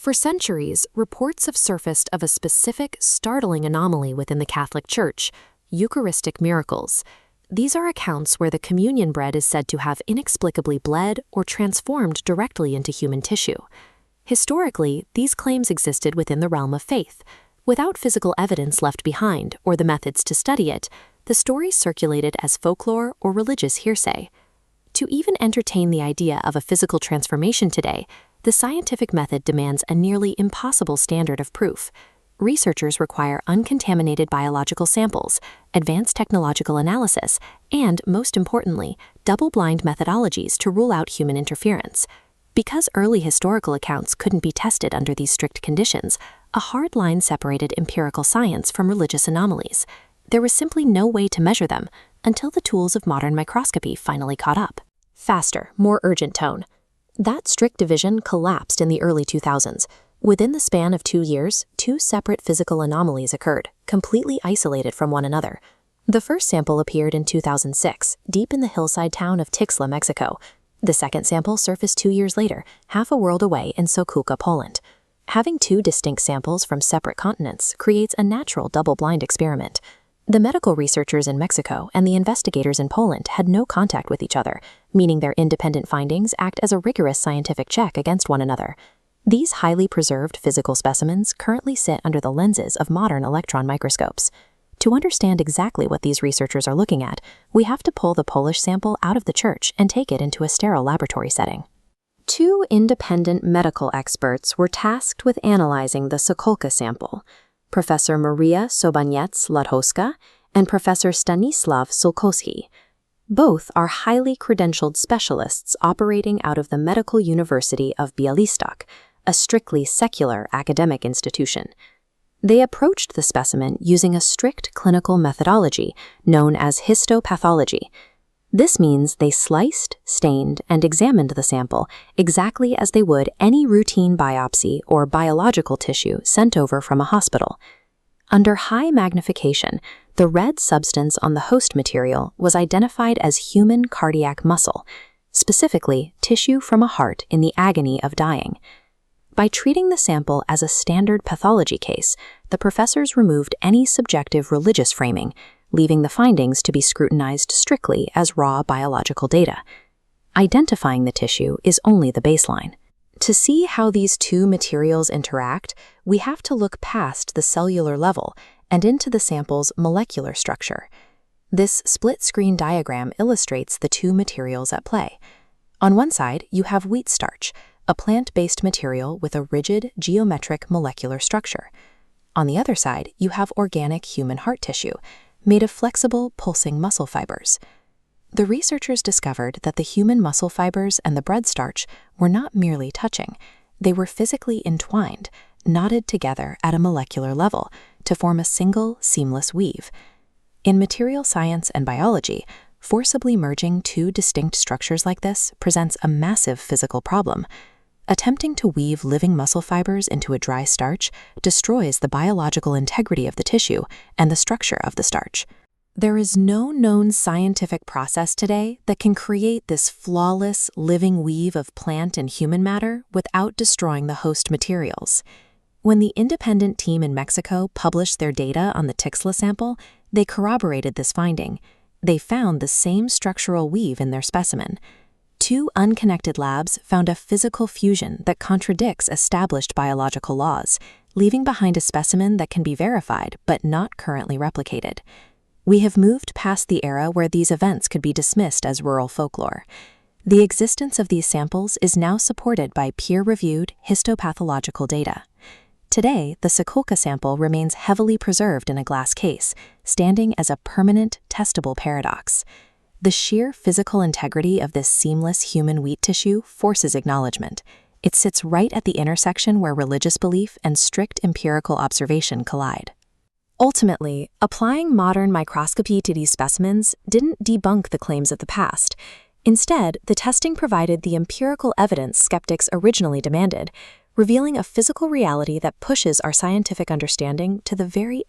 For centuries, reports have surfaced of a specific, startling anomaly within the Catholic Church: Eucharistic miracles. These are accounts where the communion bread is said to have inexplicably bled or transformed directly into human tissue. Historically, these claims existed within the realm of faith. Without physical evidence left behind or the methods to study it, the stories circulated as folklore or religious hearsay. To even entertain the idea of a physical transformation today, the scientific method demands a nearly impossible standard of proof. Researchers require uncontaminated biological samples, advanced technological analysis, and, most importantly, double-blind methodologies to rule out human interference. Because early historical accounts couldn't be tested under these strict conditions, a hard line separated empirical science from religious anomalies. There was simply no way to measure them until the tools of modern microscopy finally caught up. Faster, more urgent tone. That strict division collapsed in the early 2000s. Within the span of 2 years, 2 separate physical anomalies occurred, completely isolated from one another. The first sample appeared in 2006, deep in the hillside town of Tixla, Mexico. The second sample surfaced 2 years later, half a world away in Sokółka, Poland. Having 2 distinct samples from separate continents creates a natural double-blind experiment. The medical researchers in Mexico and the investigators in Poland had no contact with each other, meaning their independent findings act as a rigorous scientific check against one another. These highly preserved physical specimens currently sit under the lenses of modern electron microscopes. To understand exactly what these researchers are looking at, we have to pull the Polish sample out of the church and take it into a sterile laboratory setting. 2 independent medical experts were tasked with analyzing the Sokółka sample: Professor Maria Sobańec-Ladkowska and Professor Stanisław Sulkowski. Both are highly credentialed specialists operating out of the Medical University of Białystok, a strictly secular academic institution. They approached the specimen using a strict clinical methodology known as histopathology. This means they sliced, stained, and examined the sample exactly as they would any routine biopsy or biological tissue sent over from a hospital. Under high magnification, the red substance on the host material was identified as human cardiac muscle, specifically tissue from a heart in the agony of dying. By treating the sample as a standard pathology case, the professors removed any subjective religious framing, leaving the findings to be scrutinized strictly as raw biological data. Identifying the tissue is only the baseline. To see how these 2 materials interact, we have to look past the cellular level and into the sample's molecular structure. This split-screen diagram illustrates the 2 materials at play. On one side, you have wheat starch, a plant-based material with a rigid, geometric molecular structure. On the other side, you have organic human heart tissue, made of flexible, pulsing muscle fibers. The researchers discovered that the human muscle fibers and the bread starch were not merely touching. They were physically entwined, knotted together at a molecular level to form a single, seamless weave. In material science and biology, forcibly merging 2 distinct structures like this presents a massive physical problem. Attempting to weave living muscle fibers into a dry starch destroys the biological integrity of the tissue and the structure of the starch. There is no known scientific process today that can create this flawless, living weave of plant and human matter without destroying the host materials. When the independent team in Mexico published their data on the Tixla sample, they corroborated this finding. They found the same structural weave in their specimen. 2 unconnected labs found a physical fusion that contradicts established biological laws, leaving behind a specimen that can be verified but not currently replicated. We have moved past the era where these events could be dismissed as rural folklore. The existence of these samples is now supported by peer-reviewed histopathological data. Today, the Sokółka sample remains heavily preserved in a glass case, standing as a permanent, testable paradox. The sheer physical integrity of this seamless human wheat tissue forces acknowledgement. It sits right at the intersection where religious belief and strict empirical observation collide. Ultimately, applying modern microscopy to these specimens didn't debunk the claims of the past. Instead, the testing provided the empirical evidence skeptics originally demanded, revealing a physical reality that pushes our scientific understanding to the very